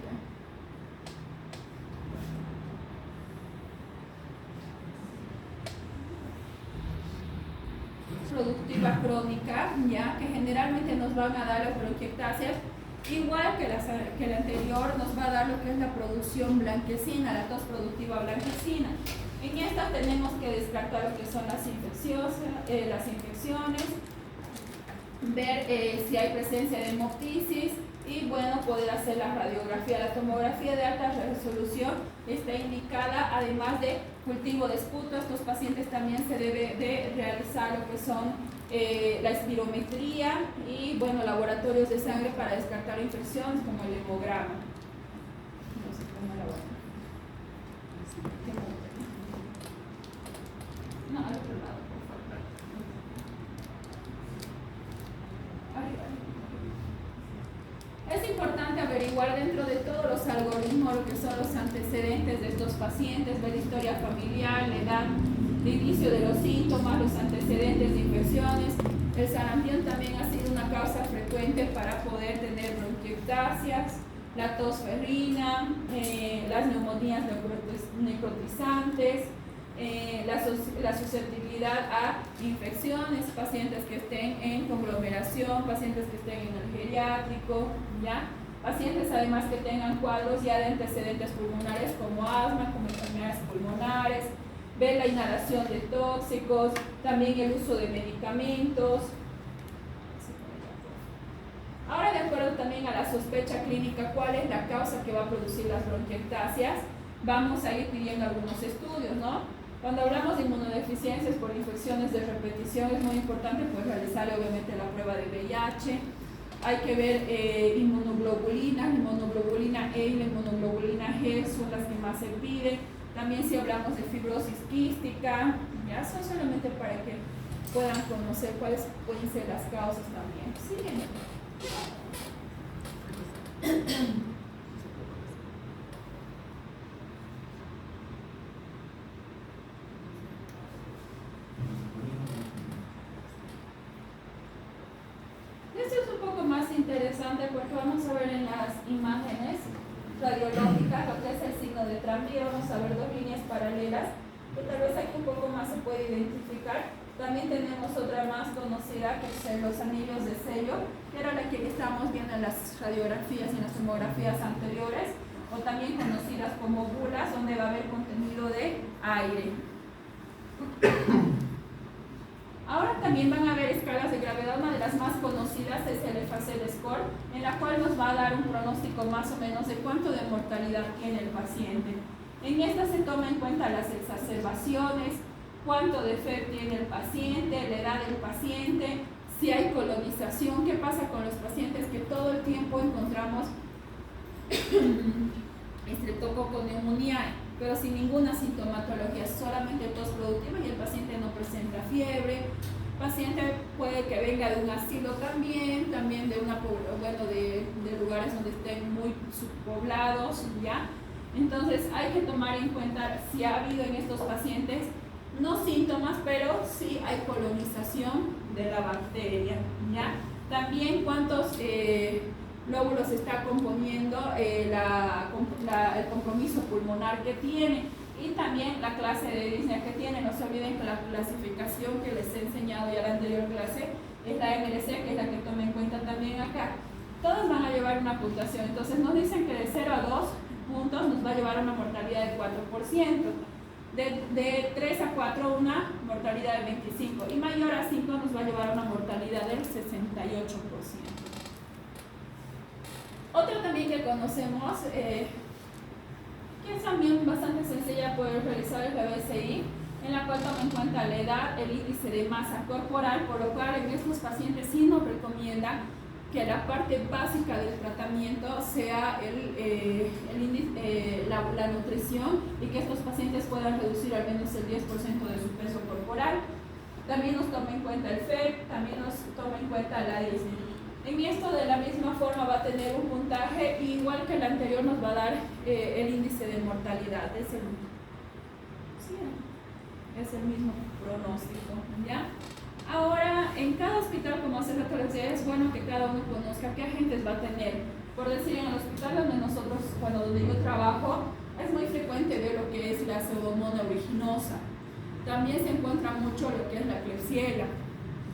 productiva crónica, ya que generalmente nos van a dar las bronquiectasias, igual que el anterior, nos va a dar lo que es la producción blanquecina, la tos productiva blanquecina. En esta tenemos que descartar lo que son las infecciones, ver si hay presencia de hemoptisis y bueno, poder hacer la radiografía. La tomografía de alta resolución está indicada, además de cultivo de esputo. Estos pacientes también se debe de realizar lo que son la espirometría y bueno, laboratorios de sangre para descartar infecciones como el hemograma. No, al otro lado, por favor. Es importante averiguar dentro de todos los algoritmos lo que son los antecedentes de estos pacientes, ver la historia familiar, la edad de inicio de los síntomas, los antecedentes de infecciones. El sarampión también ha sido una causa frecuente para poder tener bronquiectasias, la tos ferrina, las neumonías necrotizantes, la susceptibilidad a infecciones, pacientes que estén en conglomeración, pacientes que estén en el geriátrico, ¿ya? Pacientes además que tengan cuadros ya de antecedentes pulmonares como asma, como enfermedades pulmonares, ver la inhalación de tóxicos, también el uso de medicamentos. Ahora, de acuerdo también a la sospecha clínica, ¿cuál es la causa que va a producir las bronquiectasias? Vamos a ir pidiendo algunos estudios, ¿no? Cuando hablamos de inmunodeficiencias por infecciones de repetición, es muy importante pues realizar obviamente la prueba de VIH. Hay que ver inmunoglobulina E y la inmunoglobulina G son las que más se piden. También si hablamos de fibrosis quística, ya son solamente para que puedan conocer cuáles pueden ser las causas también. Siguen. Esto es un poco más interesante porque vamos a ver en las imágenes radiológicas lo que es el signo de tranvía. Vamos a ver dos líneas paralelas que tal vez aquí un poco más se puede identificar. También tenemos otra más conocida que es los anillos de sello, que era la que estábamos viendo en las radiografías y en las tomografías anteriores, o también conocidas como bulas, donde va a haber contenido de aire. Ahora también van a haber escalas de gravedad. Una de las más conocidas es el FACET score, en la cual nos va a dar un pronóstico más o menos de cuánto de mortalidad tiene el paciente. En esta se toma en cuenta las exacerbaciones, cuánto de fe tiene el paciente, la edad del paciente, si hay colonización, qué pasa con los pacientes que todo el tiempo encontramos estreptococo neumonía, pero sin ninguna sintomatología, solamente tos productiva y el paciente no presenta fiebre. El paciente puede que venga de un asilo también de una de lugares donde estén muy subpoblados, ¿ya? Entonces hay que tomar en cuenta si ha habido en estos pacientes no síntomas, pero sí hay colonización de la bacteria, ¿ya? También cuántos lóbulos está componiendo el compromiso pulmonar que tiene, y también la clase de disnea que tiene. No se olviden que la clasificación que les he enseñado ya en la anterior clase es la MLC, que es la que tome en cuenta también acá. Todos van a llevar una puntuación, entonces nos dicen que de 0 a 2 puntos nos va a llevar una mortalidad del 4%. De 3 a 4 una mortalidad del 25%, y mayor a 5 nos va a llevar una mortalidad del 68%. Otro también que conocemos, que es también bastante sencilla poder realizar, es la BCI, en la cual toma en cuenta la edad, el índice de masa corporal, por lo cual en estos pacientes sí nos recomienda que la parte básica del tratamiento sea la nutrición, y que estos pacientes puedan reducir al menos el 10% de su peso corporal. También nos toma en cuenta el FEP, también nos toma en cuenta la disnea. En esto de la misma forma va a tener un puntaje, igual que el anterior nos va a dar el índice de mortalidad, es el mismo pronóstico, ¿ya? Ahora, en cada hospital, como hace rato les decía, es bueno que cada uno conozca qué agentes va a tener. Por decir, en el hospital donde nosotros, donde yo trabajo, es muy frecuente ver lo que es la pseudomonas aeruginosa. También se encuentra mucho lo que es la Klebsiella.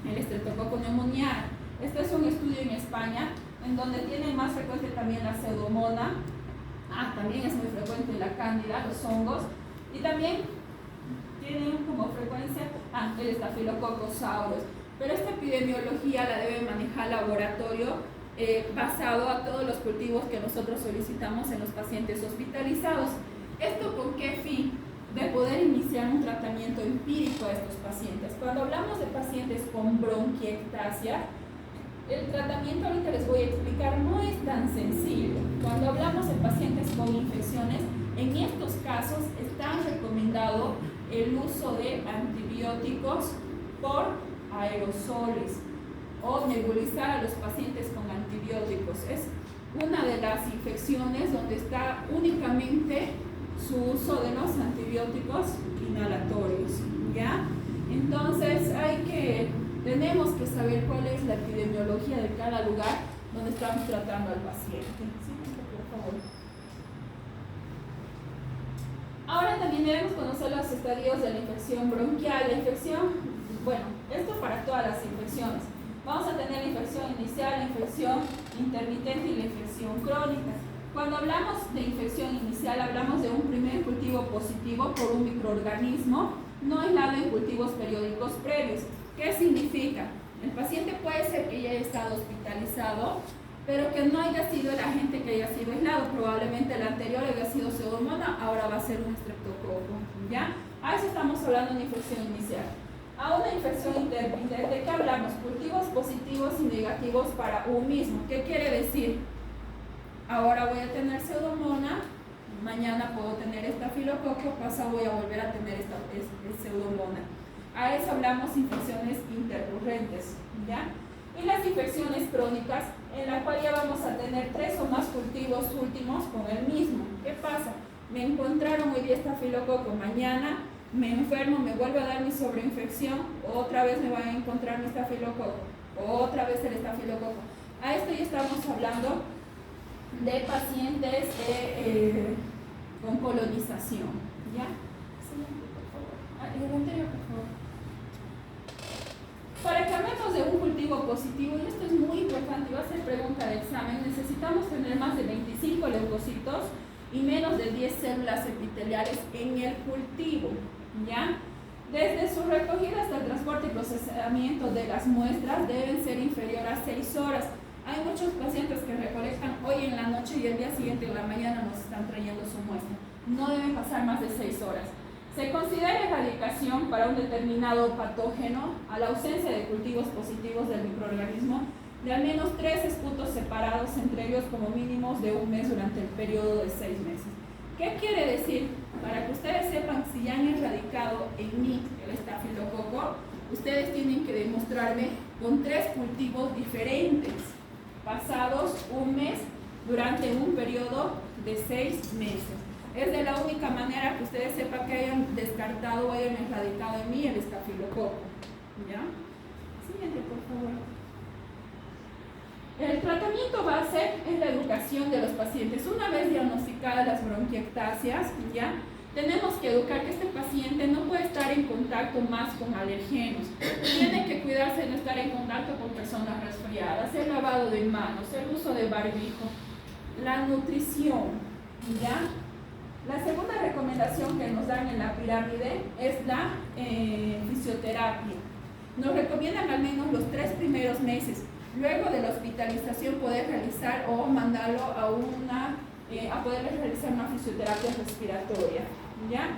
el Streptococcus pneumoniae. Este es un estudio en España, en donde tiene más frecuente también la pseudomonas. También es muy frecuente la cándida, los hongos, y también tienen como frecuencia el Staphylococcus aureus. Pero esta epidemiología la debe manejar el laboratorio basado a todos los cultivos que nosotros solicitamos en los pacientes hospitalizados. ¿Esto con qué fin? De poder iniciar un tratamiento empírico a estos pacientes. Cuando hablamos de pacientes con bronquiectasia, el tratamiento, ahorita les voy a explicar, no es tan sencillo. Cuando hablamos de pacientes con infecciones, en estos casos está recomendado el uso de antibióticos por aerosoles o nebulizar a los pacientes con antibióticos. Es una de las infecciones donde está únicamente su uso de los antibióticos inhalatorios, ¿ya? Entonces tenemos que saber cuál es la epidemiología de cada lugar donde estamos tratando al paciente. Sí, por favor. Ahora también debemos conocer los estadios de la infección bronquial. La infección, bueno, esto para todas las infecciones. Vamos a tener la infección inicial, la infección intermitente y la infección crónica. Cuando hablamos de infección inicial, hablamos de un primer cultivo positivo por un microorganismo no aislado en cultivos periódicos previos. ¿Qué significa? El paciente puede ser que ya haya estado hospitalizado, pero que no haya sido el agente que haya sido aislado. Probablemente el anterior haya sido pseudomonas, ahora va a ser un estreptococo, ¿ya? A eso estamos hablando de una infección inicial. A una infección intermitente, ¿de qué hablamos? Cultivos positivos y negativos para un mismo. ¿Qué quiere decir? Ahora voy a tener pseudomonas, mañana puedo tener estafilococo, pasado voy a volver a tener pseudomonas. A eso hablamos infecciones intercurrentes, ¿ya? Y las infecciones crónicas, en la cual ya vamos a tener 3 o más cultivos últimos con el mismo. ¿Qué pasa? Me encontraron hoy día estafilococo, mañana me enfermo, me vuelve a dar mi sobreinfección, otra vez me van a encontrar mi estafilococo, otra vez el estafilococo. A esto ya estamos hablando de pacientes con colonización, ¿ya? Siguiente, por favor. El anterior, por favor. Para que hablemos de un cultivo positivo, y esto es muy importante, va a ser pregunta de examen, necesitamos tener más de 25 leucocitos y menos de 10 células epiteliales en el cultivo, ¿ya? Desde su recogida hasta el transporte y procesamiento de las muestras deben ser inferior a 6 horas. Hay muchos pacientes que recolectan hoy en la noche y el día siguiente en la mañana nos están trayendo su muestra. No deben pasar más de 6 horas. Se considera erradicación para un determinado patógeno a la ausencia de cultivos positivos del microorganismo de al menos 3 esputos separados entre ellos como mínimos de un mes durante el periodo de 6 meses. ¿Qué quiere decir? Para que ustedes sepan si ya han erradicado en mí el estafilococo, ustedes tienen que demostrarme con 3 cultivos diferentes pasados un mes durante un periodo de 6 meses. Es de la única manera que ustedes sepan que hayan descartado o hayan erradicado en mí el estafilococo, ¿ya? Siguiente, por favor. El tratamiento base es la educación de los pacientes. Una vez diagnosticadas las bronquiectasias, ¿ya? Tenemos que educar que este paciente no puede estar en contacto más con alergenos. Tiene que cuidarse de no estar en contacto con personas resfriadas, el lavado de manos, el uso de barbijo, la nutrición, ¿ya? La segunda recomendación que nos dan en la pirámide es la fisioterapia. Nos recomiendan al menos los 3 primeros meses. Luego de la hospitalización poder realizar o mandarlo a poder realizar una fisioterapia respiratoria, ¿ya?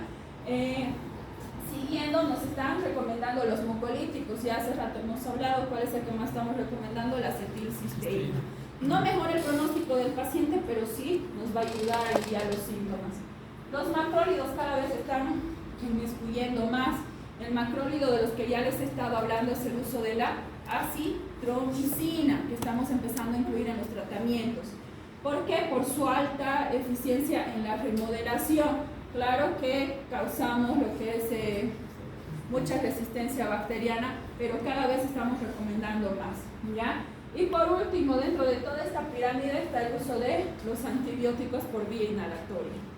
Siguiendo, nos están recomendando los mucolíticos. Ya hace rato hemos hablado cuál es el que más estamos recomendando, la acetilcisteína. No mejora el pronóstico del paciente, pero sí nos va a ayudar a aliviar los síntomas. Los macrólidos cada vez están inmiscuyendo más. El macrólido de los que ya les he estado hablando es el uso de la acitromicina, que estamos empezando a incluir en los tratamientos. ¿Por qué? Por su alta eficiencia en la remodelación. Claro que causamos lo que es mucha resistencia bacteriana, pero cada vez estamos recomendando más, ¿ya? Y por último, dentro de toda esta pirámide está el uso de los antibióticos por vía inhalatoria.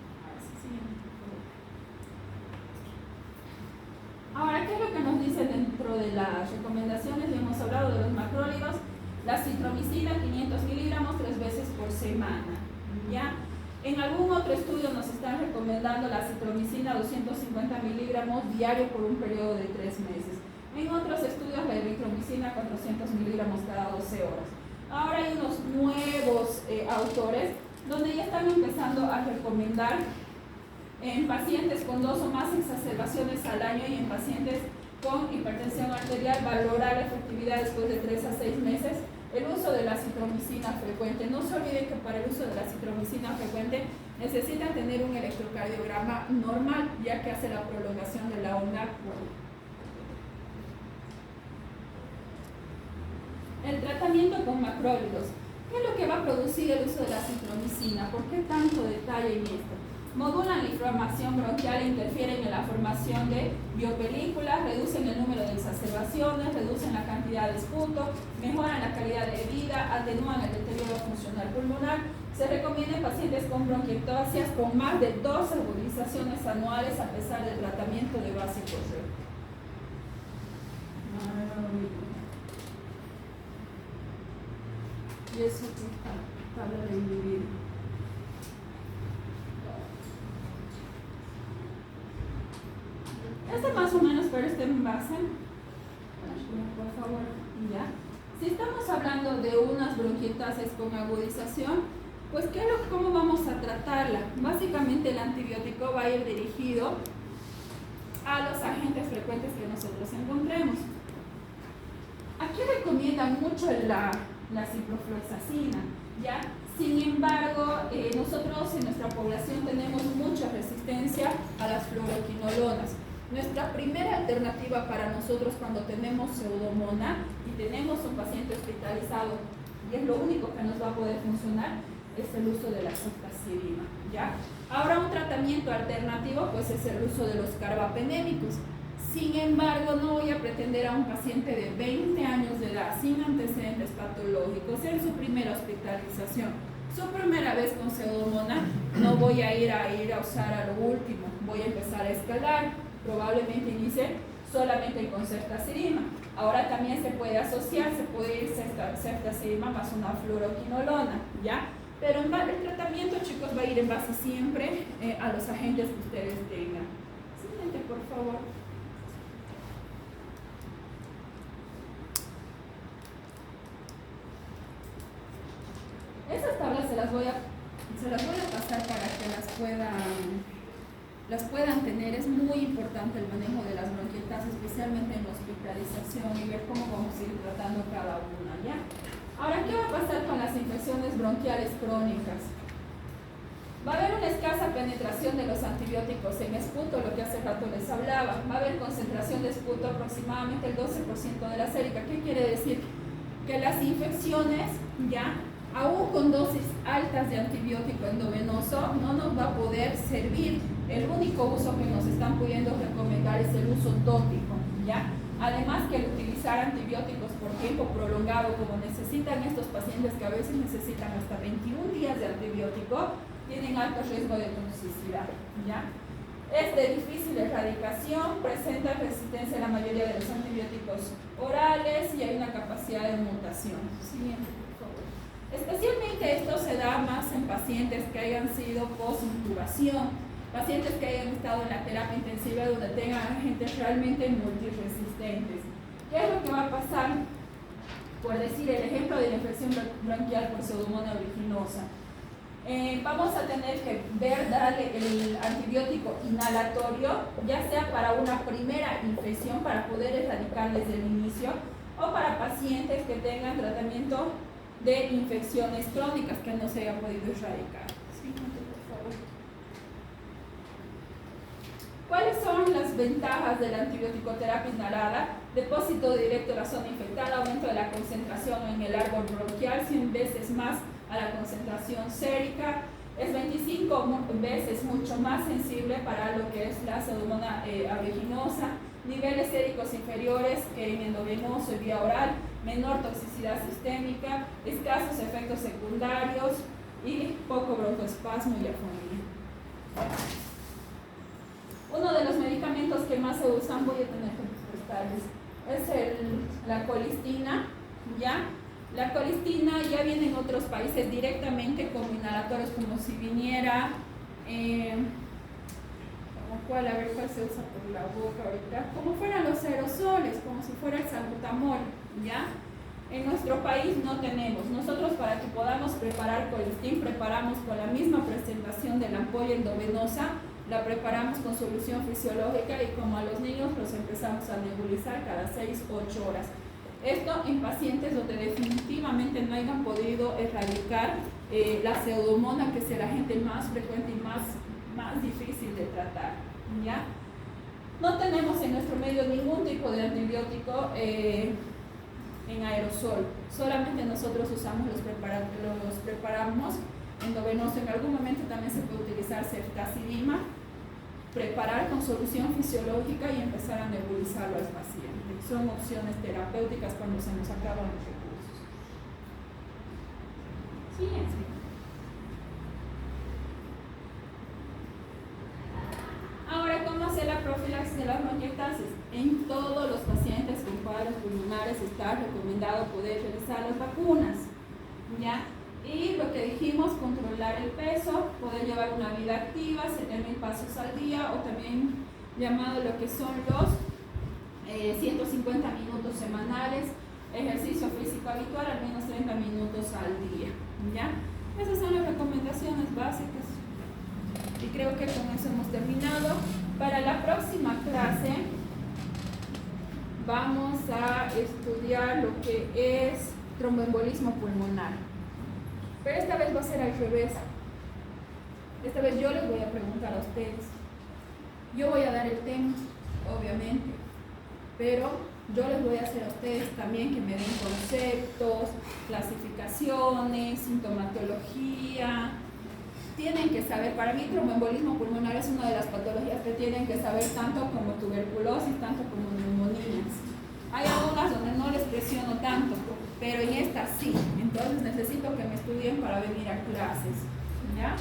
Ahora, ¿qué es lo que nos dice dentro de las recomendaciones de un recomendando la citromicina 250 miligramos diario por un periodo de 3 meses. En otros estudios la eritromicina 400 miligramos cada 12 horas. Ahora hay unos nuevos autores donde ya están empezando a recomendar en pacientes con 2 o más exacerbaciones al año y en pacientes con hipertensión arterial valorar la efectividad después de 3 a 6 meses el uso de la citromicina frecuente. No se olviden que para el uso de la citromicina frecuente necesitan tener un electrocardiograma normal, ya que hace la prolongación de la onda. El tratamiento con macrólidos. ¿Qué es lo que va a producir el uso de la citromicina? ¿Por qué tanto detalle en esto? Modulan la inflamación bronquial e interfieren en la formación de biopelículas, reducen el número de exacerbaciones, reducen la cantidad de esputo, mejoran la calidad de vida, atenúan el deterioro funcional pulmonar. Se recomienda en pacientes con bronquiectasias con más de 2 agudizaciones anuales a pesar del tratamiento de básicos. Y eso que tabla de individuo. Más o menos, pero en base, por favor, ya. Si estamos hablando de unas bronquiectasias con agudización, pues ¿cómo vamos a tratarla? Básicamente el antibiótico va a ir dirigido a los agentes frecuentes que nosotros encontremos. Aquí recomiendan mucho la ciprofloxacina, ¿ya? Sin embargo, nosotros en nuestra población tenemos mucha resistencia a las fluoroquinolonas. Nuestra primera alternativa para nosotros cuando tenemos pseudomonas y tenemos un paciente hospitalizado y es lo único que nos va a poder funcionar es el uso de la ceftazidima, ¿ya? Ahora un tratamiento alternativo pues es el uso de los carbapenémicos. Sin embargo, no voy a pretender a un paciente de 20 años de edad sin antecedentes patológicos en su primera hospitalización, su primera vez con pseudomonas, no voy a ir a usar a lo último, voy a empezar a escalar. Probablemente inicie solamente con ceftazidima. Ahora también se puede asociar, se puede ir ceftazidima más una fluoroquinolona, ¿ya? Pero el tratamiento, chicos, va a ir en base siempre a los agentes que ustedes tengan. Siguiente, por favor. Esas tablas se las voy a pasar para que las puedan tener. Es muy importante el manejo de las bronquiectasias, especialmente en la hospitalización, y ver cómo vamos a ir tratando cada una, ¿ya? Ahora, ¿qué va a pasar con las infecciones bronquiales crónicas? Va a haber una escasa penetración de los antibióticos en esputo, lo que hace rato les hablaba. Va a haber concentración de esputo aproximadamente el 12% de la sérica. ¿Qué quiere decir? Que las infecciones, ya, aún con dosis altas de antibiótico endovenoso, no nos va a poder servir. El único uso que nos están pudiendo recomendar es el uso tópico, ¿ya? Además que el utilizar antibióticos por tiempo prolongado, como necesitan estos pacientes que a veces necesitan hasta 21 días de antibiótico, tienen alto riesgo de toxicidad, ¿ya? Es de difícil erradicación, presenta resistencia a la mayoría de los antibióticos orales y hay una capacidad de mutación. Siguiente, por favor. Especialmente esto se da más en pacientes que hayan sido post-intubación, pacientes que hayan estado en la terapia intensiva donde tengan agentes realmente multiresistentes. ¿Qué es lo que va a pasar? Por decir el ejemplo de la infección bronquial por Pseudomonas aeruginosa. Vamos a tener que darle el antibiótico inhalatorio, ya sea para una primera infección, para poder erradicar desde el inicio, o para pacientes que tengan tratamiento de infecciones crónicas que no se hayan podido erradicar. ¿Cuáles son las ventajas de la antibiótico-terapia inhalada? Depósito directo a la zona infectada, aumento de la concentración en el árbol bronquial, 100 veces más a la concentración sérica, es 25 veces mucho más sensible para lo que es la Pseudomonas aeruginosa, niveles séricos inferiores que en endovenoso y vía oral, menor toxicidad sistémica, escasos efectos secundarios y poco broncoespasmo y afonía. Uno de los medicamentos que más se usan, voy a tener que prestarles, es la colistina, ¿ya? La colistina ya viene en otros países directamente como inhalatorios, como si viniera cual, a ver cuál se usa por la boca ahorita, como fueran los aerosoles, como si fuera el salbutamol, ¿ya? En nuestro país no tenemos. Nosotros, para que podamos preparar Colistin, preparamos con la misma presentación de la ampolla endovenosa, la preparamos con solución fisiológica y como a los niños los empezamos a nebulizar cada 6-8 horas. Esto en pacientes donde definitivamente no hayan podido erradicar la pseudomonas, que es el agente más frecuente y más difícil de tratar, ¿ya? No tenemos en nuestro medio ningún tipo de antibiótico en aerosol. Solamente nosotros usamos los preparamos endovenoso. En algún momento también se puede utilizar ceftazidima, preparar con solución fisiológica y empezar a nebulizarlo al paciente. Son opciones terapéuticas cuando se nos acaban los recursos. Siguiente. Ahora, ¿cómo hacer la profilaxis de las bronquiectasis? En todos los pacientes con cuadros pulmonares está recomendado poder realizar las vacunas, ¿ya? Y lo que dijimos, controlar el peso, poder llevar una vida activa, 7.000 pasos al día, o también llamado lo que son los 150 minutos semanales, ejercicio físico habitual, al menos 30 minutos al día, ¿ya? Esas son las recomendaciones básicas. Y creo que con eso hemos terminado. Para la próxima clase vamos a estudiar lo que es tromboembolismo pulmonar. Pero esta vez va a ser al revés. Esta vez yo les voy a preguntar a ustedes. Yo voy a dar el tema, obviamente, pero yo les voy a hacer a ustedes también que me den conceptos, clasificaciones, sintomatología. Tienen que saber, para mí tromboembolismo pulmonar es una de las patologías que tienen que saber tanto como tuberculosis, tanto como neumonías. Hay algunas donde no les presiono tanto, pero en esta sí. Entonces necesito que me estudien para venir a clases, ¿ya?